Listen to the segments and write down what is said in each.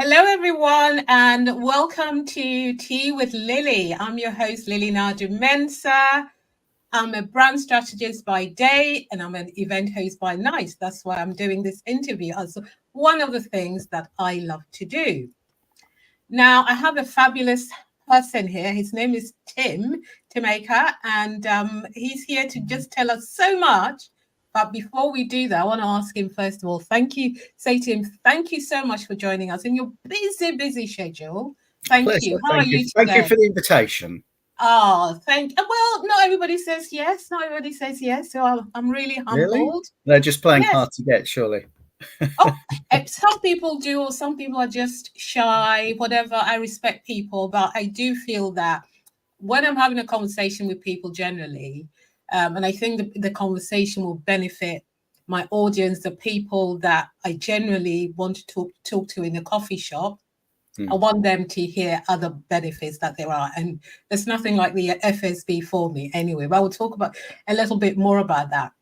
Hello, everyone, and welcome to Tea with Lily. I'm your host, Lily Nadu Mensah. I'm a brand strategist by day and I'm an event host by night. That's why I'm doing this interview as one of the things that I love to do. Now, I have a fabulous person here. His name is Tim Aker, and he's here to just tell us so much. But before we do that, I want to ask him, first of all, say to him, thank you so much for joining us in your busy schedule. Thank you. How are you today? Thank you for the invitation. Oh, well, not everybody says yes. Not everybody says yes. So I'm really humbled. Really? They're just playing hard to get, surely. Some people do, or some people are just shy, whatever. I respect people, but I do feel that when I'm having a conversation with people generally, and I think the conversation will benefit my audience, the people that I generally want to talk to in a coffee shop. I want them to hear other benefits that there are. And there's nothing like the FSB for me anyway. But I will talk about a little bit more about that.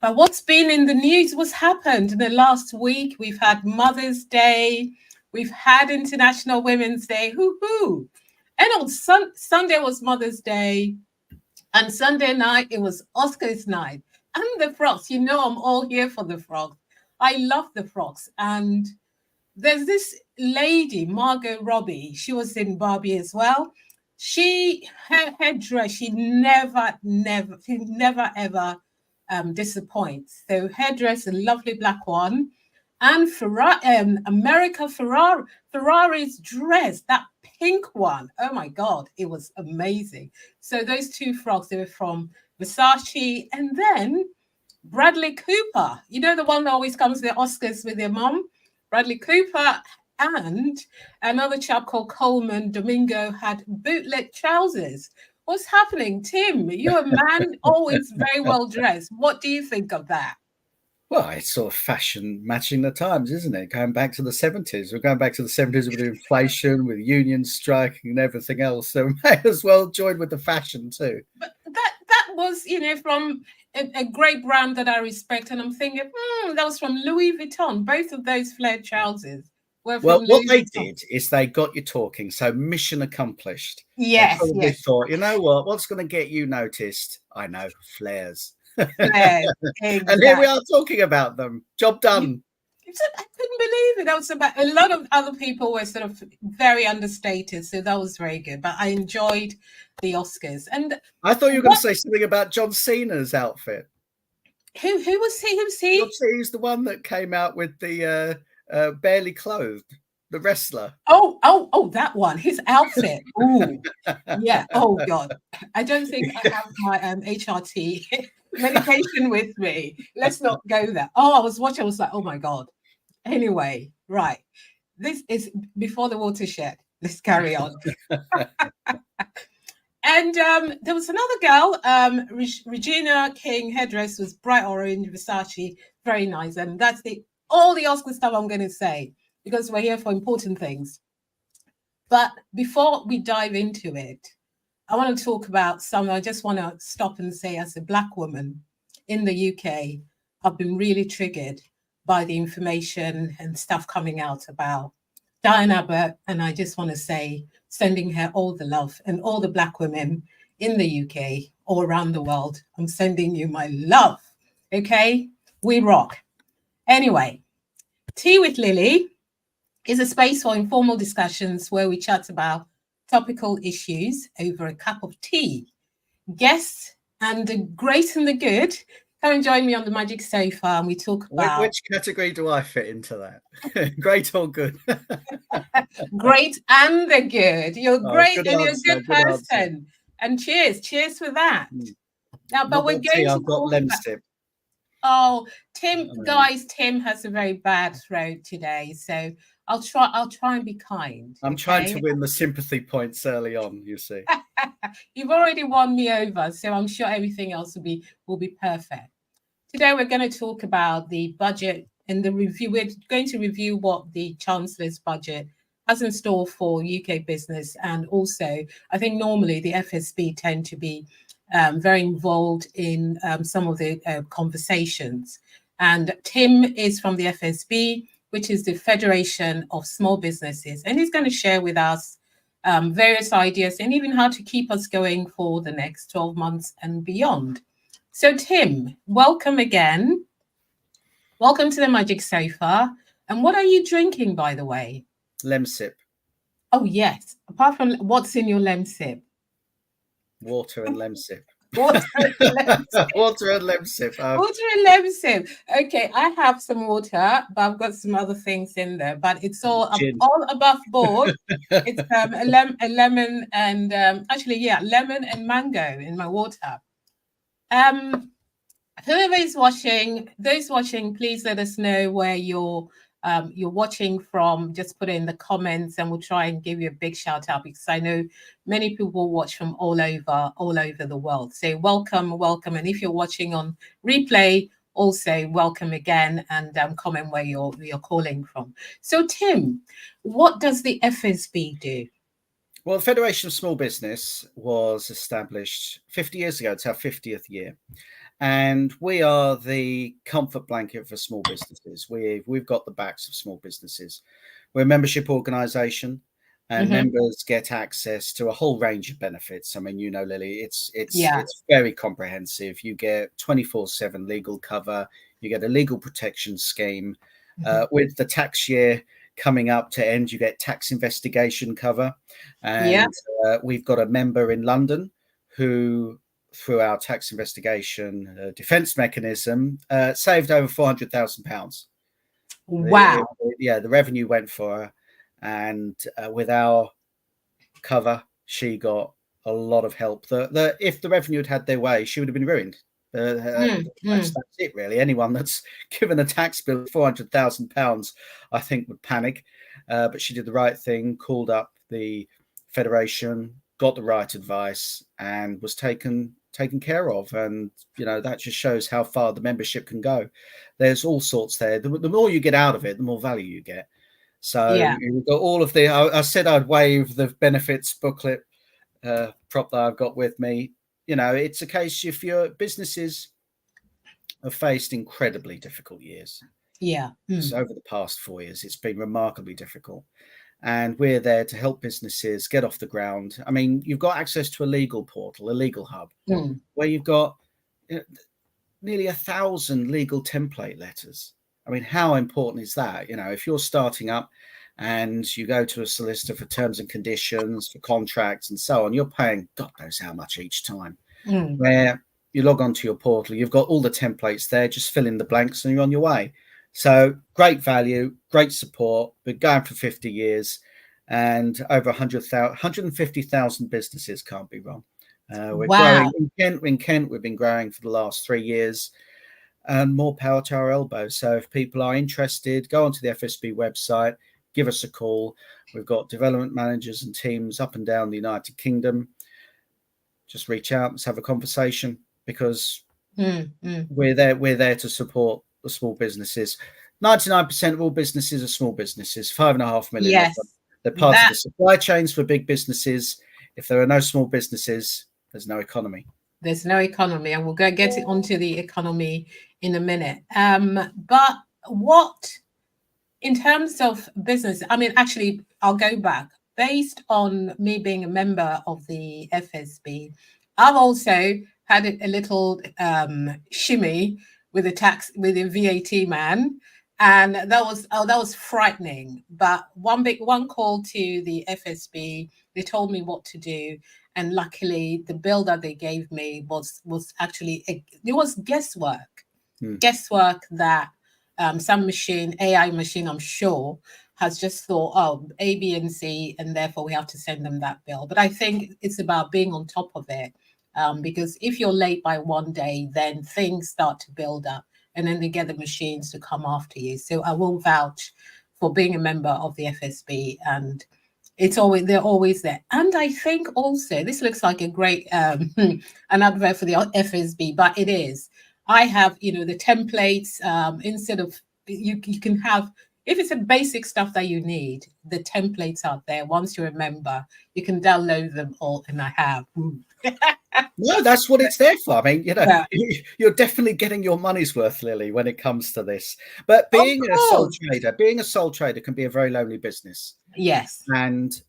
But what's been in the news, what's happened in the last week? We've had Mother's Day. We've had International Women's Day. Hoo-hoo. And on Sunday was Mother's Day. And Sunday night, it was Oscars night. And the frogs. You know, I'm all here for the frogs. I love the frogs. And there's this lady, Margot Robbie. She was in Barbie as well. Her dress, she never ever disappoints. So her dress, a lovely black one, and Ferrari's dress, that pink one. Oh my God, it was amazing. So those two frogs, they were from Versace, and then Bradley Cooper. You know, the one that always comes to the Oscars with their mom. Bradley Cooper and another chap called Coleman Domingo had bootleg trousers. What's happening? Tim, you're a man always very well dressed. What do you think of that? Well, it's sort of fashion matching the times, isn't it? Going back to the 70s. We're going back to the 70s with inflation, with unions striking and everything else. So we may as well join with the fashion too. But that was, from a great brand that I respect. And I'm thinking, that was from Louis Vuitton. Both of those flared trousers were from Well, Louis what they Vuitton. did is they got you talking. So mission accomplished. Yes, they probably thought, you know what? What's going to get you noticed? I know, flares. Flares, exactly. And here we are talking about them. Job done. I couldn't believe it. That was about a lot of other people were sort of very understated, so that was very good. But I enjoyed the Oscars, and I thought you were going to say something about John Cena's outfit. Who was he? Who's he? John Cena's the one that came out with the barely clothed, the wrestler. Oh, that one. His outfit. Oh, yeah. Oh God, I don't think I have my HRT medication with me. Let's not go there. I was watching. I was like, oh my God. Anyway, right. This is before the watershed. Let's carry on. And there was another girl, Regina King. Her dress was bright orange, Versace, very nice. And that's all the Oscar stuff I'm going to say, because we're here for important things. But before we dive into it, I want to talk about something. I just want to stop and say, as a Black woman in the UK, I've been really triggered by the information and stuff coming out about Diane Abbott. And I just want to say, sending her all the love, and all the Black women in the UK, all around the world, I'm sending you my love. Okay? We rock. Anyway, Tea with Lily is a space for informal discussions where we chat about topical issues over a cup of tea. Guests and the great and the good come and join me on the magic sofa, and we talk about... Which category do I fit into that? Great or good? Great and the good. You're great and you're a good person. Answer. And cheers for that. Now, but we're going to... I've got Lemsip. Oh, Tim, guys, Tim has a very bad throat today, so I'll try and be kind. I'm trying to win the sympathy points early on, you see. You've already won me over, so I'm sure everything else will be perfect. Today we're going to talk about the budget and the review. We're going to review what the Chancellor's budget has in store for UK business, and also I think normally the FSB tend to be very involved in some of the conversations. And Tim is from the FSB. which is the Federation of Small Businesses. And he's going to share with us various ideas and even how to keep us going for the next 12 months and beyond. So, Tim, welcome again. Welcome to the Magic Sofa. And what are you drinking, by the way? Lemsip. Oh, yes. Apart from what's in your Lemsip? Water and Lemsip. Water and Lemsip. Water and Lemsip. Water and Lemsip. Okay, I have some water, but I've got some other things in there. But it's all above board. It's a lemon and lemon and mango in my water. Whoever is watching, those watching, please let us know where you're watching from. Just put it in the comments and we'll try and give you a big shout out, because I know many people watch from all over the world. So welcome. And if you're watching on replay, also welcome again, and comment where you're calling from. So Tim, what does the FSB do? Well, the Federation of Small Business was established 50 years ago. It's our 50th year. And we are the comfort blanket for small businesses. We've got the backs of small businesses. We're a membership organisation, and members get access to a whole range of benefits. I mean, you know, Lily, it's very comprehensive. You get 24/7 legal cover. You get a legal protection scheme. With the tax year coming up to end, you get tax investigation cover. And we've got a member in London who, through our tax investigation defence mechanism, saved over £400,000. Wow! The revenue went for her, and with our cover, she got a lot of help. If the revenue had their way, she would have been ruined. That's it, really. Anyone that's given a tax bill of £400,000, I think, would panic. But she did the right thing, called up the Federation, got the right advice, and was taken care of. And you know, that just shows how far the membership can go. There's all sorts there. The more you get out of it, the more value you get. So we've got all of the I said I'd waive the benefits booklet prop that I've got with me. You know, it's a case if your businesses have faced incredibly difficult years. So over the past 4 years, it's been remarkably difficult. And we're there to help businesses get off the ground. I mean, you've got access to a legal portal, a legal hub, where you've got nearly 1,000 legal template letters. I mean, how important is that? You know, if you're starting up and you go to a solicitor for terms and conditions, for contracts and so on, you're paying God knows how much each time. Where you log onto your portal, you've got all the templates there, just fill in the blanks and you're on your way. So great value, great support. Been going for 50 years and over 150,000 businesses, can't be wrong. We're growing in Kent. We've been growing for the last 3 years, and more power to our elbow. So if people are interested, go onto the FSB website, give us a call. We've got development managers and teams up and down the United Kingdom. Just reach out, let's have a conversation, because we're there to support the small businesses. 99% of all businesses are small businesses, 5.5 million. Yes, they're part of the supply chains for big businesses. If there are no small businesses, there's no economy. There's no economy, and we'll get it onto the economy in a minute. But what, in terms of business, I mean, actually, I'll go back. Based on me being a member of the FSB, I've also had a little shimmy with the VAT man, and that was frightening. But one call to the FSB, they told me what to do, and luckily the bill that they gave me was actually it was guesswork that some AI machine, I'm sure, has just thought, oh, A, B, and C, and therefore we have to send them that bill. But I think it's about being on top of it. Because if you're late by 1 day, then things start to build up, and then they get the machines to come after you. So I will vouch for being a member of the FSB, and they're always there. And I think also, this looks like a great an advert for the FSB, but it is. I have, the templates, instead of you can have if it's a basic stuff that you need, the templates out there. Once you remember, you can download them all, and I have. No, that's what it's there for. I mean, Yeah. you're definitely getting your money's worth, Lily, when it comes to this. But being a sole trader can be a very lonely business. Yes. And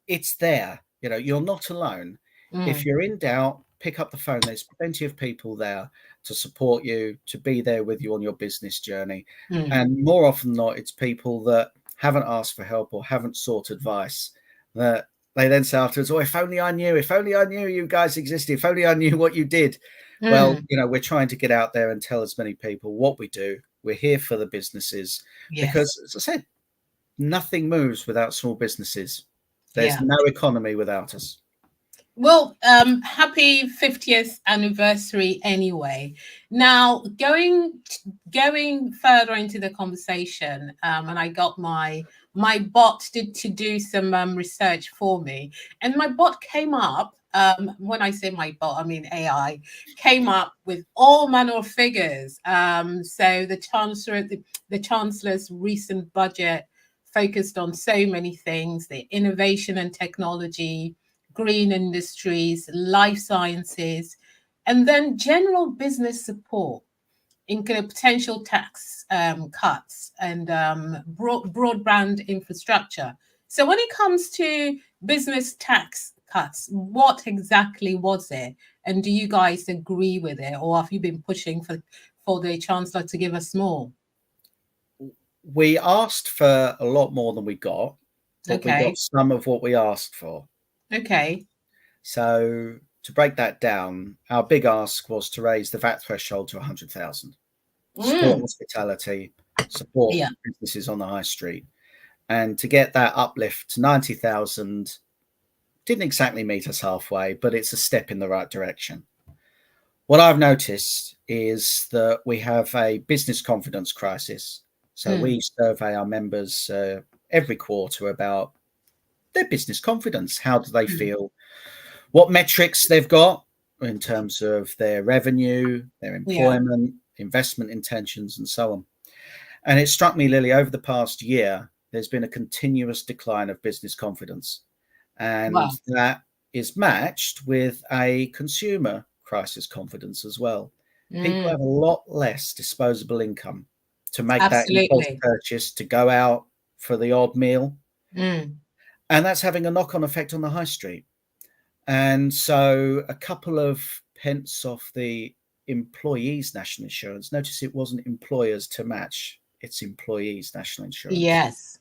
it's there. You're not alone. If you're in doubt, pick up the phone. There's plenty of people there to support you, to be there with you on your business journey. And more often than not, it's people that haven't asked for help or haven't sought advice that they then say afterwards, oh, if only I knew you guys existed, if only I knew what you did. Well, we're trying to get out there and tell as many people what we do. We're here for the businesses because, as I said, nothing moves without small businesses. There's no economy without us. Well, happy 50th anniversary anyway. Now, going further into the conversation, and I got my bot to do some research for me, and my bot came up. When I say my bot, I mean AI, came up with all manner of figures. So the Chancellor's recent budget focused on so many things: the innovation and technology, green industries, life sciences, and then general business support, including potential tax cuts and broadband infrastructure. So when it comes to business tax cuts, what exactly was it? And do you guys agree with it? Or have you been pushing for the Chancellor to give us more? We asked for a lot more than we got, but we got some of what we asked for. Okay. So to break that down, our big ask was to raise the VAT threshold to 100,000. Support hospitality, support businesses on the high street. And to get that uplift to 90,000 didn't exactly meet us halfway, but it's a step in the right direction. What I've noticed is that we have a business confidence crisis. So we survey our members every quarter about their business confidence. How do they feel? What metrics they've got in terms of their revenue, their employment, investment intentions, and so on. And it struck me, Lily, over the past year, there's been a continuous decline of business confidence. And that is matched with a consumer crisis confidence as well. People have a lot less disposable income to make that impulse purchase, to go out for the odd meal. And that's having a knock-on effect on the high street. And so a couple of pence off the employees' national insurance. Notice it wasn't employers to match, it's employees' national insurance. Yes.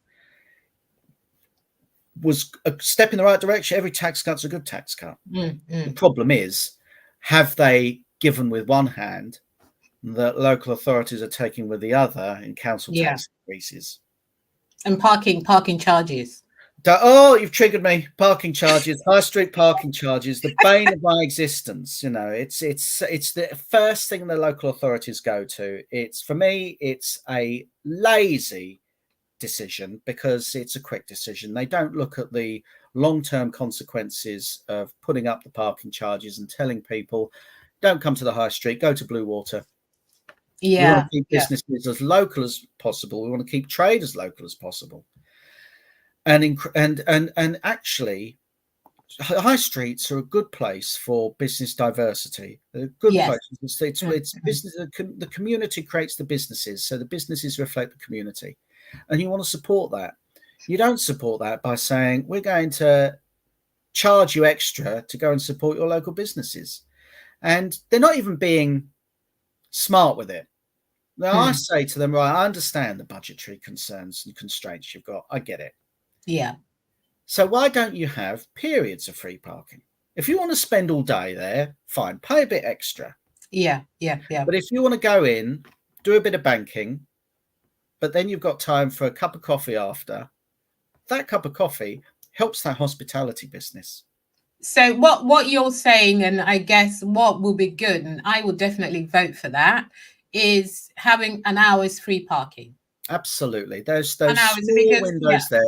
Was a step in the right direction. Every tax cut's a good tax cut. The problem is, have they given with one hand that local authorities are taking with the other in council tax increases? And parking charges. Oh, you've triggered me. Parking charges, high street parking charges, the bane of my existence. It's the first thing the local authorities go to. For me, it's a lazy decision because it's a quick decision. They don't look at the long-term consequences of putting up the parking charges and telling people, don't come to the high street, go to Blue Water. We want to keep businesses as local as possible. We want to keep trade as local as possible. And actually, high streets are a good place for business diversity. They're a good place. It's business. The community creates the businesses, so the businesses reflect the community, and you want to support that. You don't support that by saying we're going to charge you extra to go and support your local businesses, and they're not even being smart with it. Now I say to them, right, I understand the budgetary concerns and constraints you've got. I get it. Yeah. So why don't you have periods of free parking? If you want to spend all day there, fine, pay a bit extra. Yeah. But if you want to go in, do a bit of banking, but then you've got time for a cup of coffee after, that cup of coffee helps that hospitality business. So what you're saying, and I guess what will be good, and I will definitely vote for that, is having an hour's free parking. Absolutely. Those small windows there,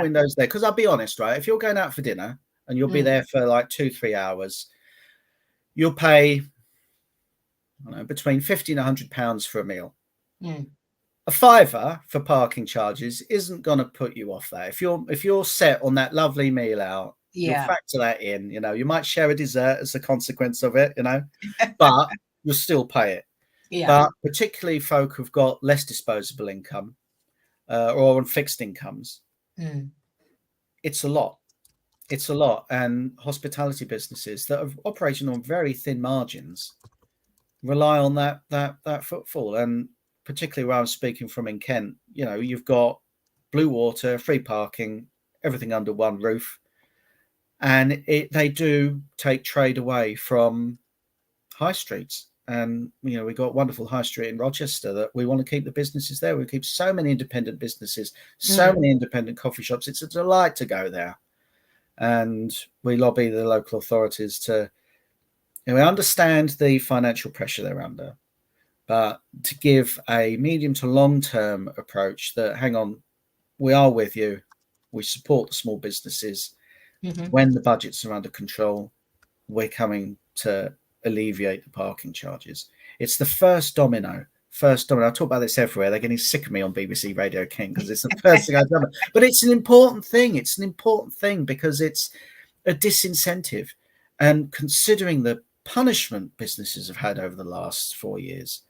windows there. Because I'll be honest, right? If you're going out for dinner and you'll be there for like 2-3 hours, you'll pay, I don't know, between £50 and £100 for a meal. a fiver for parking charges isn't going to put you off that. If you're set on that lovely meal out, you'll factor that in. You know, you might share a dessert as a consequence of it, you know, but you'll still pay it. Yeah. But particularly folk who've got less disposable income or on fixed incomes, it's a lot. It's a lot. And hospitality businesses that are operating on very thin margins rely on that footfall. And particularly where I'm speaking from in Kent, you know, you've got blue water, free parking, everything under one roof. And they do take trade away from high streets. And, you know, we've got wonderful high street in Rochester that we want to keep the businesses there. We keep so many independent businesses, so many independent coffee shops. It's a delight to go there. And we lobby the local authorities to, you know, we understand the financial pressure they're under, but to give a medium to long-term approach that, hang on, we are with you. We support the small businesses. When the budgets are under control, we're coming to alleviate the parking charges. It's the first domino. I talk about this everywhere. They're getting sick of me on BBC Radio King because it's the first thing I've done. But it's an important thing. It's an important thing because it's a disincentive. And considering the punishment businesses have had over the last 4 years,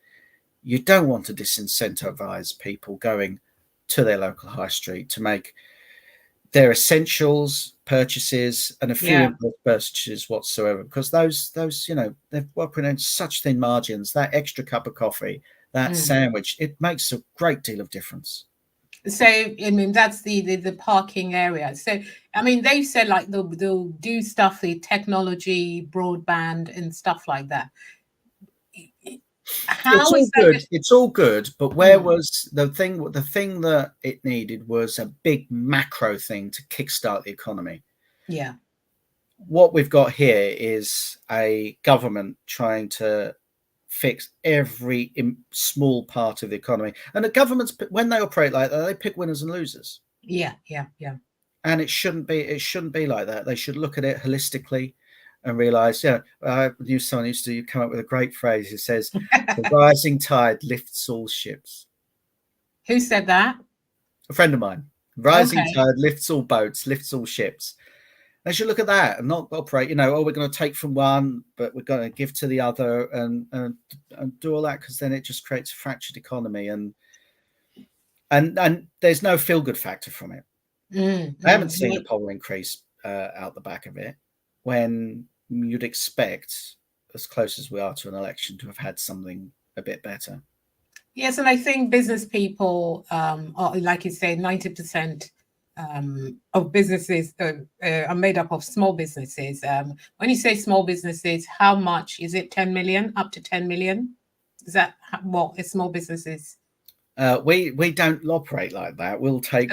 you don't want to disincentivize people going to their local high street to make their essentials purchases and a few purchases whatsoever, because those you know, they're operating on such thin margins. That extra cup of coffee, that sandwich, it makes a great deal of difference. So I mean, that's the parking area. So I mean, they've said like they'll do stuff with technology, broadband, and stuff like that. How is that? It's all good, but where was the thing? The thing that it needed was a big macro thing to kickstart the economy. Yeah. What we've got here is a government trying to fix every small part of the economy, and the governments, when they operate like that, they pick winners and losers. Yeah. And it shouldn't be like that. They should look at it holistically and realize, I knew someone used to come up with a great phrase. It says, the rising tide lifts all ships. Who said that? A friend of mine. Rising tide lifts all boats, lifts all ships. They should look at that and not operate, you know, we're going to take from one, but we're going to give to the other and do all that, because then it just creates a fractured economy. And there's no feel-good factor from it. I haven't seen a poll increase out the back of it, when you'd expect, as close as we are to an election, to have had something a bit better. Yes, and I think business people, are, like you say, 90% of businesses are made up of small businesses. When you say small businesses, how much is it? 10 million, up to 10 million? Is that what a small business is? We don't operate like that. We'll take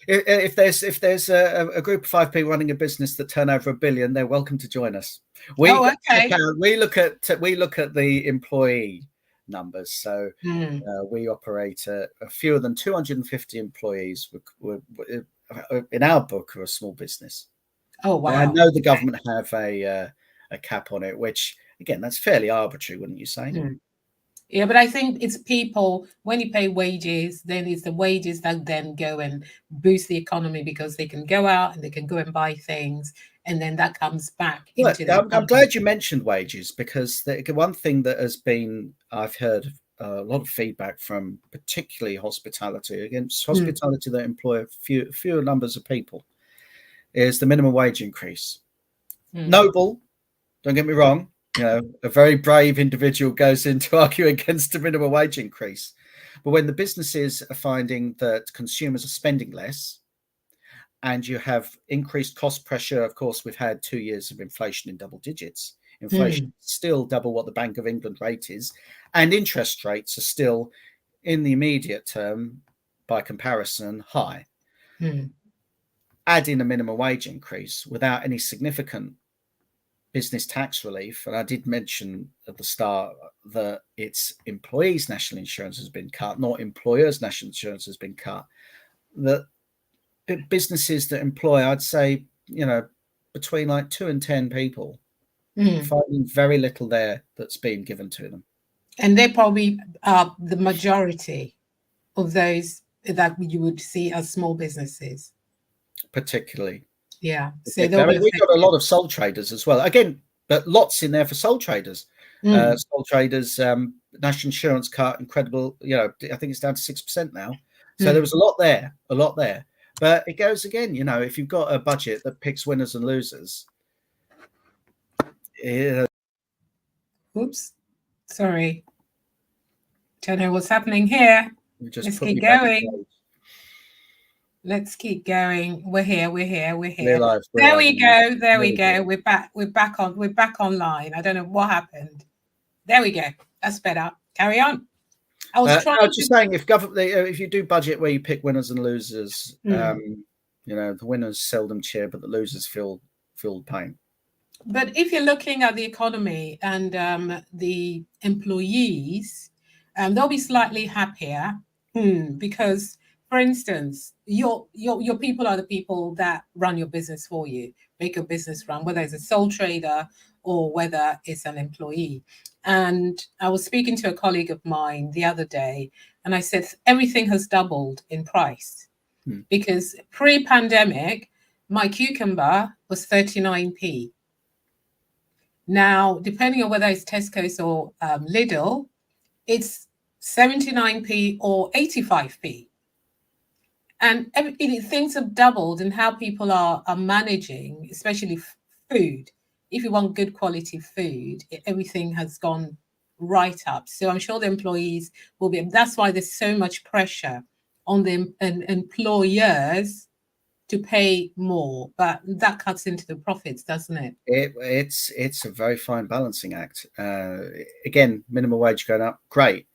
if there's a group of 5 people running a business that turn over $1 billion, they're welcome to join us. We look at the employee numbers. So we operate fewer than 250 employees. In our book, are a small business. Oh wow! And I know the government have a cap on it, which again, that's fairly arbitrary, wouldn't you say? Yeah, but I think it's people, when you pay wages, then it's the wages that then go and boost the economy, because they can go out and they can go and buy things, and then that comes back into the economy. I'm glad you mentioned wages, because the one thing that has been, I've heard a lot of feedback from particularly hospitality, against hospitality that employ fewer numbers of people, is the minimum wage increase. Noble, don't get me wrong. You know, a very brave individual goes in to argue against a minimum wage increase. But when the businesses are finding that consumers are spending less and you have increased cost pressure, of course, we've had 2 years of inflation in double digits. Inflation is still double what the Bank of England rate is. And interest rates are still, in the immediate term, by comparison, high. Add in a minimum wage increase without any significant business tax relief, and I did mention at the start that it's employees' national insurance has been cut, not employers' national insurance has been cut. That businesses that employ, I'd say, you know, between like 2 and 10 people, finding very little there that's been given to them. And they probably are the majority. of those that you would see as small businesses. Particularly. Yeah. So they'll be we've got a lot of sole traders as well. Again, but lots in there for sole traders. Sole traders, national insurance cut, incredible. I think it's down to 6% now. So there was a lot there. But it goes again, if you've got a budget that picks winners and losers. Oops. Sorry. Don't know what's happening here. Let's keep going. Let's keep going. We're here. We're live. There we go. We're back online. I don't know what happened. There we go. That's better. Carry on. I was saying, if you do budget where you pick winners and losers, the winners seldom cheer, but the losers feel the pain. But if you're looking at the economy and the employees, they'll be slightly happier because, for instance, your people are the people that run your business for you, make your business run, whether it's a sole trader or whether it's an employee. And I was speaking to a colleague of mine the other day, and I said, everything has doubled in price because pre-pandemic, my cucumber was 39p. Now, depending on whether it's Tesco's or Lidl, it's 79p or 85p. And things have doubled in how people are managing, especially food. If you want good quality food, everything has gone right up. So I'm sure the employees will be. That's why there's so much pressure on the employers to pay more, but that cuts into the profits, doesn't it? It's a very fine balancing act. Again, minimum wage going up, great.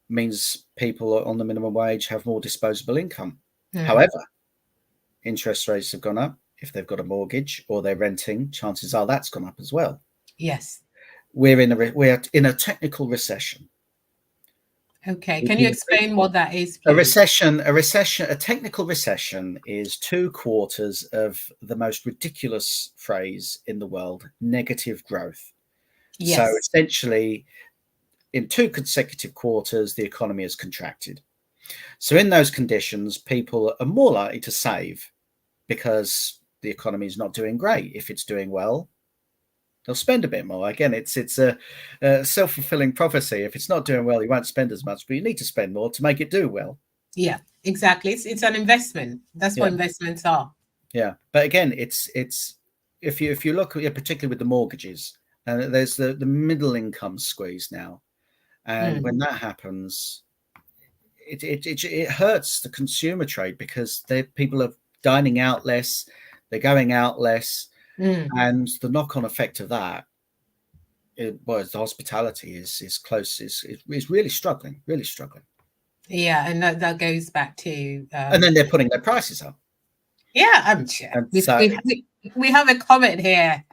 Means people on the minimum wage have more disposable income. However, interest rates have gone up. If they've got a mortgage or they're renting, chances are that's gone up as well. Yes. We're in a technical recession. Okay. Can you explain what that is, please? A technical recession is 2 quarters of the most ridiculous phrase in the world, negative growth. Yes. So essentially, in 2 consecutive quarters, the economy has contracted. So in those conditions, people are more likely to save because the economy is not doing great. If it's doing well, they'll spend a bit more. Again, it's a self-fulfilling prophecy. If it's not doing well, you won't spend as much, but you need to spend more to make it do well. Yeah, exactly. It's an investment. That's what investments are. Yeah, but again, it's if you look at, particularly with the mortgages, there's the middle income squeeze now, and when that happens, it hurts the consumer trade because people are dining out less, they're going out less. And the knock-on effect of that, the hospitality is really struggling. Yeah, and that goes back to. And then they're putting their prices up. Yeah, I'm sure. We have a comment here.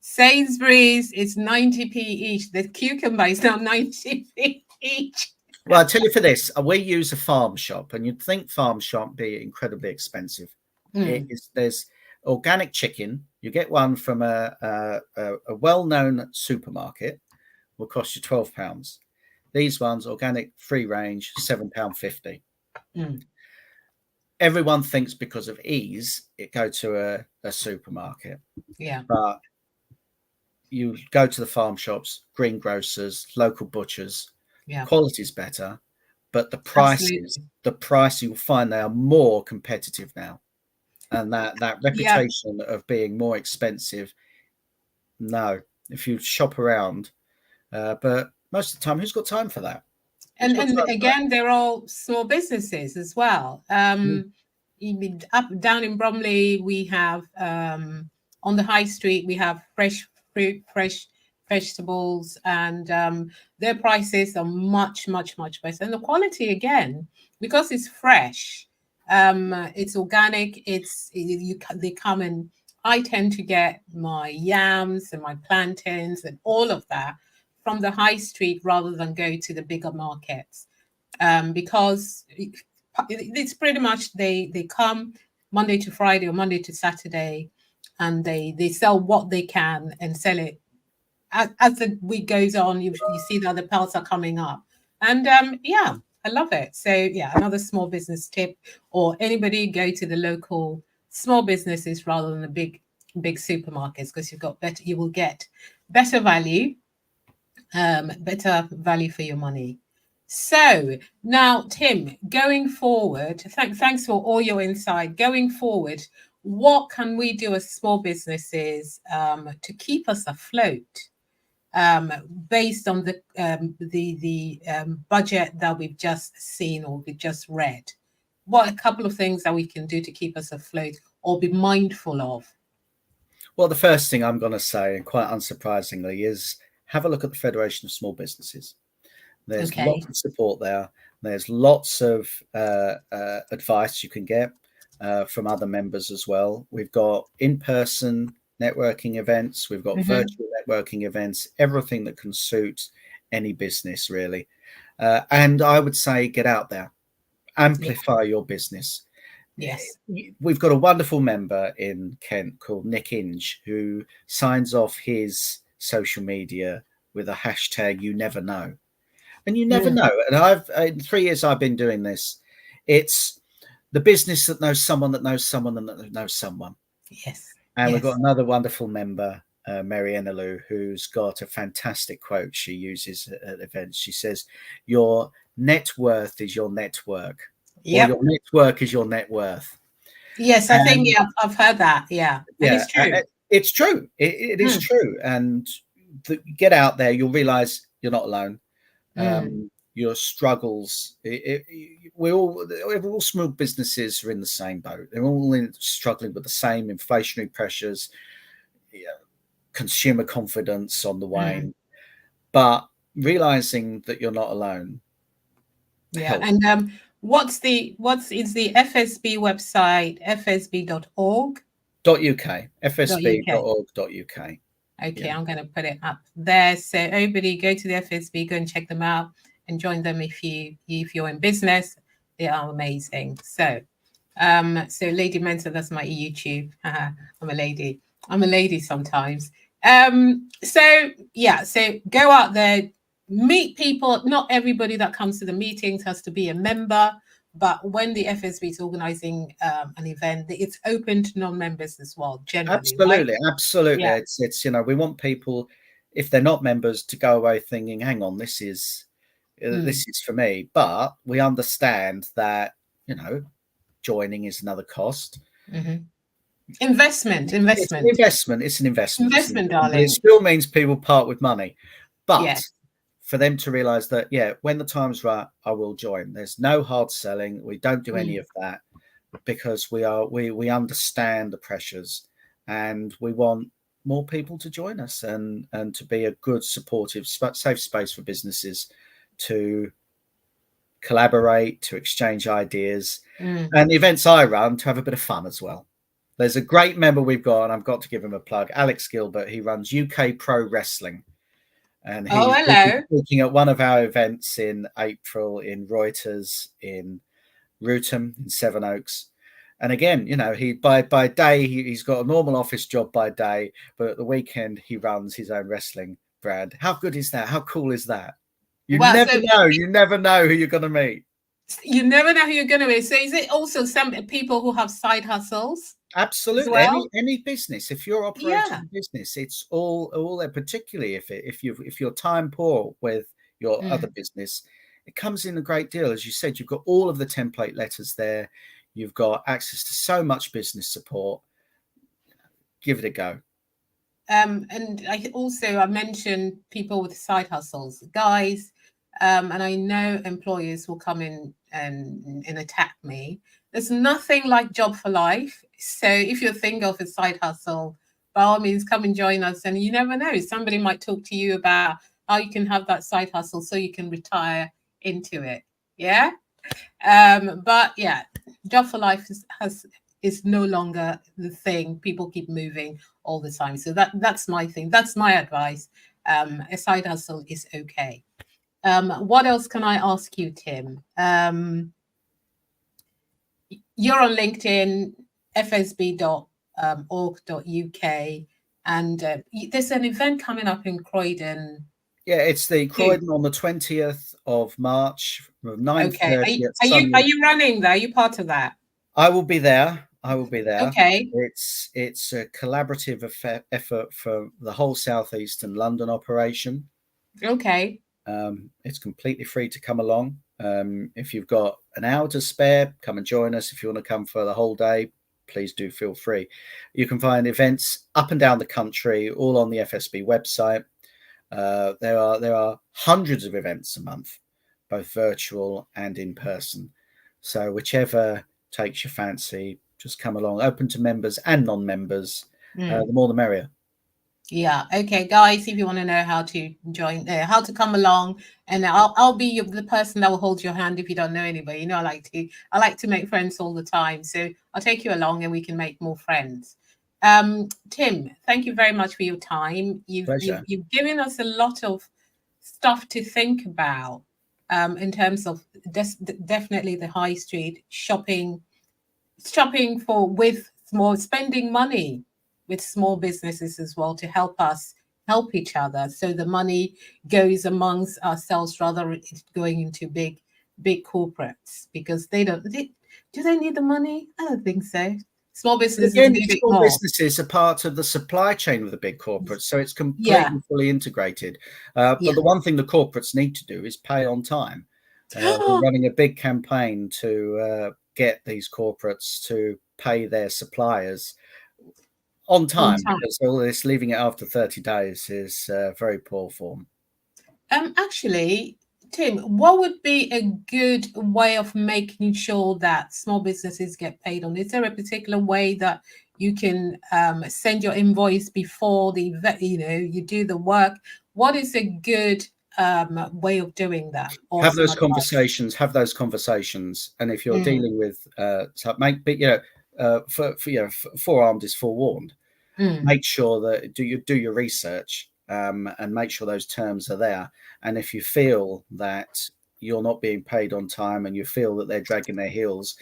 Sainsbury's is 90p each. The cucumber is now 90p each. Well, I'll tell you for this. We use a farm shop, and you'd think farm shop be incredibly expensive. There's organic chicken. You get one from a well-known supermarket, will cost you £12. These ones, organic, free range, £7.50. Everyone thinks because of ease, it go to a supermarket. Yeah. But you go to the farm shops, greengrocers, local butchers. Yeah. Quality's better, but the price you'll find they are more competitive now. And that reputation of being more expensive, no, if you shop around, but most of the time, who's got time for that? And again, they're all small businesses as well. Down in Bromley, we have on the high street, we have fresh fruit, fresh vegetables, and their prices are much, much, much better. And the quality, again, because it's fresh. It's organic. They come in. I tend to get my yams and my plantains and all of that from the high street rather than go to the bigger markets, because it's pretty much they come Monday to Friday or Monday to Saturday, and they sell what they can and sell it as the week goes on. You see that the pelts are coming up, and I love it. So yeah, another small business tip, or anybody go to the local small businesses rather than the big supermarkets, because you will get better value, better value for your money. So now, Tim, going forward, thanks for all your insight. Going forward, what can we do as small businesses to keep us afloat? Based on the budget that we've just seen or we've just read, what a couple of things that we can do to keep us afloat or be mindful of? Well, the first thing I'm going to say, and quite unsurprisingly, is have a look at the Federation of Small Businesses. There's lots of support there. There's lots of advice you can get from other members as well. We've got in-person networking events. We've got virtual networking events, everything that can suit any business, really. And I would say get out there, amplify your business. Yes. We've got a wonderful member in Kent called Nick Inge, who signs off his social media with a hashtag, you never know. And you never know. And in 3 years I've been doing this, it's the business that knows someone that knows someone and that knows someone. Yes. And we've got another wonderful member, Mary Enelou, who's got a fantastic quote she uses at events. She says, your net worth is your network. Or your network is your net worth. Yes, I think I've heard that. Yeah. And it's true. It's true. It is true. And get out there, you'll realize you're not alone. Your struggles, we're all small businesses are in the same boat. They're all struggling with the same inflationary pressures, consumer confidence on the wane, but realizing that you're not alone. Helps. And what is the FSB website? fsb.org. .uk. fsb.org.uk. Okay, I'm going to put it up there. So everybody go to the FSB, go and check them out and join them if you're in business. They are amazing. So Lady Mentor, that's my YouTube. I'm a lady sometimes. So go out there, meet people. Not everybody that comes to the meetings has to be a member, but when the FSB is organizing an event, it's open to non-members as well, generally. Absolutely, right? Absolutely. Yeah. It's we want people, if they're not members, to go away thinking, hang on, this is for me. But we understand that, joining is another cost. Investment. It's an investment, darling. But it still means people part with money. But for them to realize that, when the time's right, I will join. There's no hard selling. We don't do any of that, because we understand the pressures, and we want more people to join us and to be a good, supportive, safe space for businesses to collaborate, to exchange ideas, and the events I run to have a bit of fun as well. There's a great member we've got, and I've got to give him a plug, Alex Gilbert. He runs UK Pro Wrestling. And he's speaking at one of our events in April in Reuters in Rootham in Sevenoaks. And again, he by day he's got a normal office job by day, but at the weekend he runs his own wrestling brand. How good is that? How cool is that? You never know. You never know who you're going to meet. You never know who you're going to meet. So is it also some people who have side hustles? Absolutely. Well? Any business, if you're operating a business, it's all there. Particularly if you're time poor with your other business, it comes in a great deal. As you said, you've got all of the template letters there. You've got access to so much business support. Give it a go. And I mentioned people with side hustles, guys. And I know employers will come in and attack me. There's nothing like Job for Life. So if you think of a side hustle, by all means, come and join us. And you never know, somebody might talk to you about how you can have that side hustle so you can retire into it. Yeah. But Job for Life is no longer the thing. People keep moving all the time. So that's my thing. That's my advice. A side hustle is okay. What else can I ask you, Tim? You're on LinkedIn, fsb.org.uk, and there's an event coming up in Croydon Yeah, it's the Croydon on the 20th of March from 9:30 at Are Sunny. you running there? Are you part of that? I will be there. I will be there. Okay. It's a collaborative effort for the whole southeastern London operation. Okay. It's completely free to come along. If you've got an hour to spare, come and join us. If you want to come for the whole day, please do feel free. You can find events up and down the country, all on the FSB website. There are hundreds of events a month, both virtual and in person. So whichever takes your fancy, just come along. Open to members and non-members. The more the merrier. Yeah. Okay, guys. If you want to know how to join, how to come along, and I'll be the person that will hold your hand if you don't know anybody. You know, I like to make friends all the time. So I'll take you along, and we can make more friends. Tim, thank you very much for your time. You've given us a lot of stuff to think about in terms of definitely the high street shopping for with small spending money with small businesses as well to help us help each other, so the money goes amongst ourselves rather than going into big corporates, because do they need the money? I don't think so. Small businesses Again, small businesses are part of the supply chain of the big corporates, so it's completely fully integrated. But the one thing the corporates need to do is pay on time. We're running a big campaign to get these corporates to pay their suppliers on time, because all this leaving it after 30 days is very poor form. Actually, Tim, what would be a good way of making sure that small businesses get paid on? Is there a particular way that you can send your invoice before the you do the work? What is a good way of doing that? Have those conversations. And if you're dealing with forearmed is forewarned. Make sure that do your research and make sure those terms are there. And if you feel that you're not being paid on time and you feel that they're dragging their heels,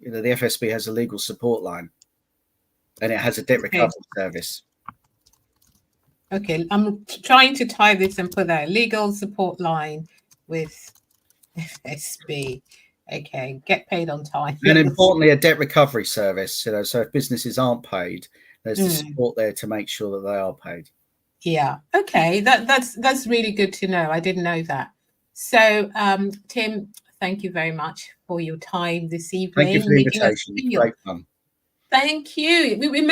the FSB has a legal support line, and it has a debt recovery service. Okay, I'm trying to tie this and put that legal support line with FSB. Okay, get paid on time. And importantly, a debt recovery service. So if businesses aren't paid, there's the support there to make sure that they are paid. Yeah. Okay. That's really good to know. I didn't know that. So, Tim, thank you very much for your time this evening. Thank you for the invitation. Great fun. Thank you. It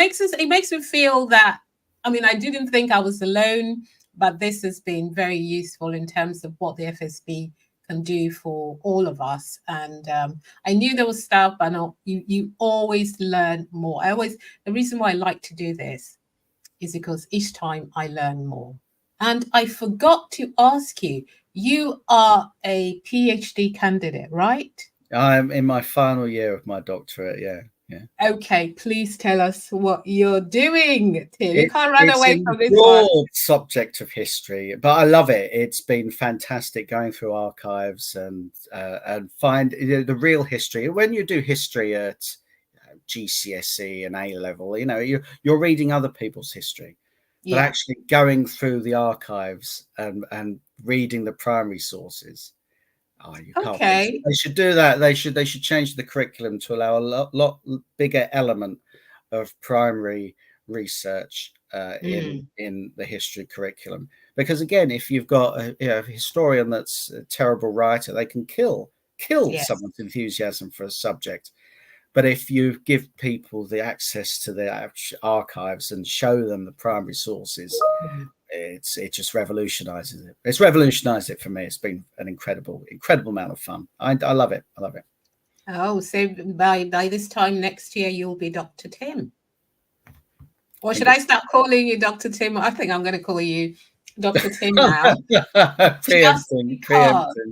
makes me feel that. I mean, I didn't think I was alone, but this has been very useful in terms of what the FSB can do for all of us. And I knew there was stuff, but you always learn more. The reason why I like to do this is because each time I learn more. And I forgot to ask you, you are a PhD candidate, right? I'm in my final year of my doctorate, yeah. Okay, please tell us what you're doing, Tim. You can't run away from this one. Broad subject of history, but I love it. It's been fantastic going through archives and find the real history. When you do history at GCSE and A level, you're reading other people's history, but actually going through the archives and reading the primary sources. Oh, you can't. Okay. They should do that. They should change the curriculum to allow a lot bigger element of primary research in the history curriculum. Because again, if you've got a historian that's a terrible writer, they can kill someone's enthusiasm for a subject. But if you give people the access to the archives and show them the primary sources, it just revolutionizes it. It's revolutionized it for me. It's been an incredible amount of fun. I love it. I love it. Oh, so by this time next year, you'll be Dr. Tim. Or should I start calling you Dr. Tim? I think I'm going to call you Dr. Tim now. Preempting.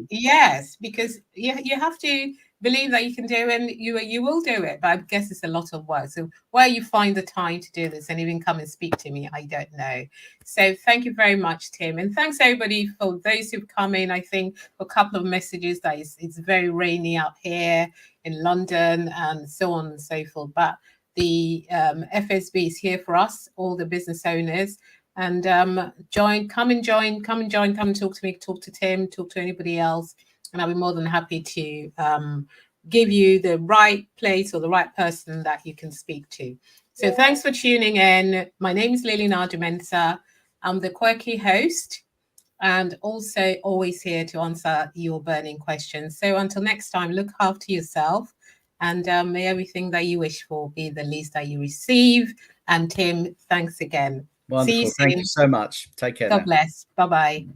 Yes, because you have to believe that you can do it, and you will do it. But I guess it's a lot of work. So where you find the time to do this and even come and speak to me, I don't know. So thank you very much, Tim. And thanks everybody for those who've come in. I think a couple of messages that it's very rainy out here in London and so on and so forth. But the FSB is here for us, all the business owners. and come and talk to me, talk to Tim, talk to anybody else, and I'll be more than happy to give you the right place or the right person that you can speak to. So thanks for tuning in. My name is Lily Nardumensa. I'm the quirky host, and also always here to answer your burning questions. So until next time, look after yourself, and may everything that you wish for be the least that you receive. And Tim, thanks again. Wonderful. See you soon. Thank you so much. Take care. God bless. Bye-bye.